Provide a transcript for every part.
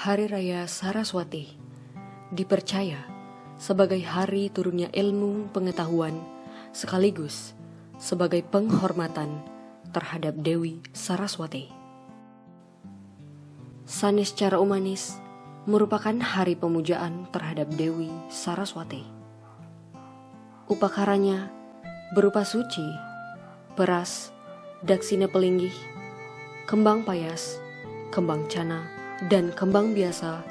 Hari Raya Saraswati dipercaya sebagai hari turunnya ilmu pengetahuan sekaligus sebagai penghormatan terhadap Dewi Saraswati. Sanes secara umanis merupakan hari pemujaan terhadap Dewi Saraswati. Upakaranya berupa suci, beras, daksina pelinggih, kembang payas, kembang cana, dan kembang biasa,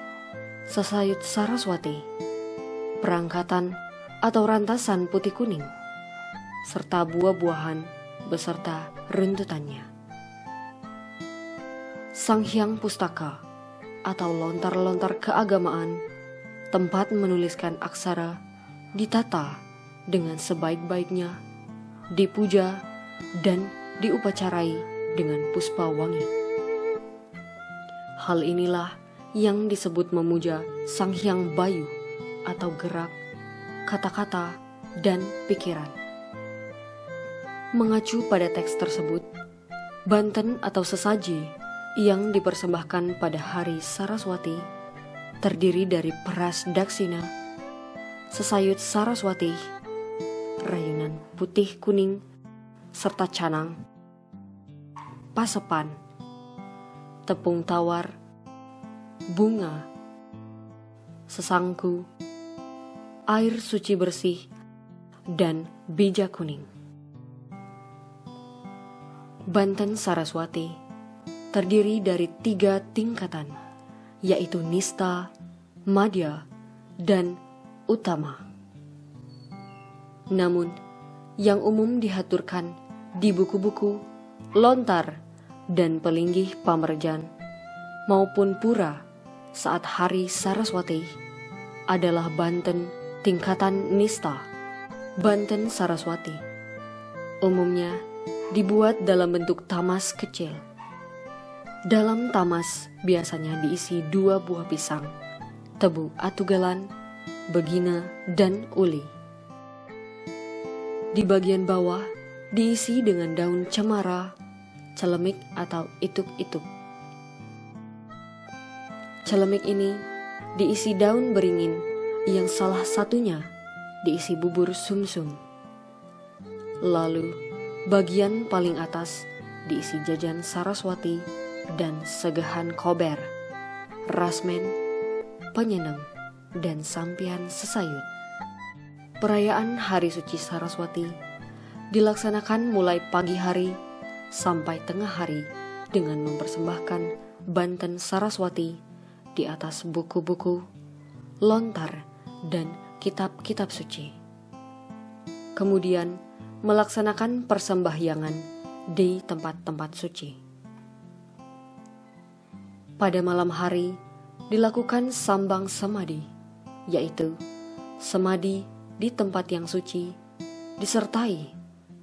sesayut Saraswati, perangkatan atau rantasan putih kuning, serta buah-buahan beserta runtutannya. Sanghyang Pustaka atau lontar-lontar keagamaan, tempat menuliskan aksara, ditata dengan sebaik-baiknya, dipuja dan diupacarai dengan puspa wangi. Hal inilah yang disebut memuja Sang Hyang Bayu atau gerak, kata-kata, dan pikiran. Mengacu pada teks tersebut, banten atau sesaji yang dipersembahkan pada hari Saraswati terdiri dari peras daksina, sesayut Saraswati, rayunan putih kuning, serta canang, pasepan, tepung tawar, bunga, sesangku, air suci bersih, dan bija kuning. Banten Saraswati terdiri dari 3 tingkatan, yaitu Nista, Madhya, dan Utama. Namun, yang umum dihaturkan di buku-buku, lontar, dan pelinggih pamerjan maupun pura saat hari Saraswati adalah banten tingkatan Nista. Banten Saraswati umumnya dibuat dalam bentuk tamas kecil. Dalam tamas biasanya diisi 2 buah pisang, tebu atugalan, begina, dan uli. Di bagian bawah diisi dengan daun cemara, celemik atau ituk-ituk. Celemik ini diisi daun beringin yang salah satunya diisi bubur sumsum. Lalu bagian paling atas diisi jajan Saraswati dan segahan kober, rasmen, penyeneng, dan sampian sesayut. Perayaan Hari Suci Saraswati dilaksanakan mulai pagi hari sampai tengah hari dengan mempersembahkan banten Saraswati di atas buku-buku, lontar, dan kitab-kitab suci. Kemudian melaksanakan persembahyangan di tempat-tempat suci. Pada malam hari dilakukan sambang samadi, yaitu samadi di tempat yang suci, disertai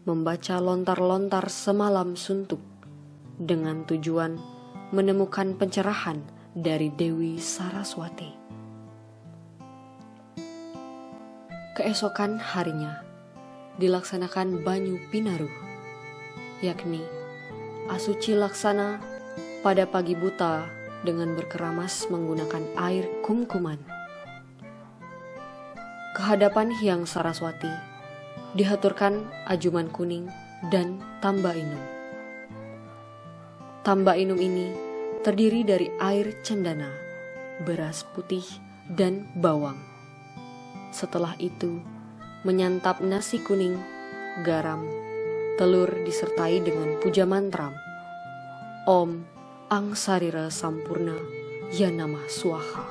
membaca lontar-lontar semalam suntuk dengan tujuan menemukan pencerahan dari Dewi Saraswati. Keesokan harinya dilaksanakan banyu pinaruh, yakni asuci laksana pada pagi buta dengan berkeramas menggunakan air kumkuman. Kehadapan Hyang Saraswati dihaturkan ajuman kuning dan tamba inum. Tamba inum ini terdiri dari air cendana, beras putih, dan bawang. Setelah itu, menyantap nasi kuning, garam, telur disertai dengan puja mantram. Om Ang Sarira Sampurna Ya Namah Swaha.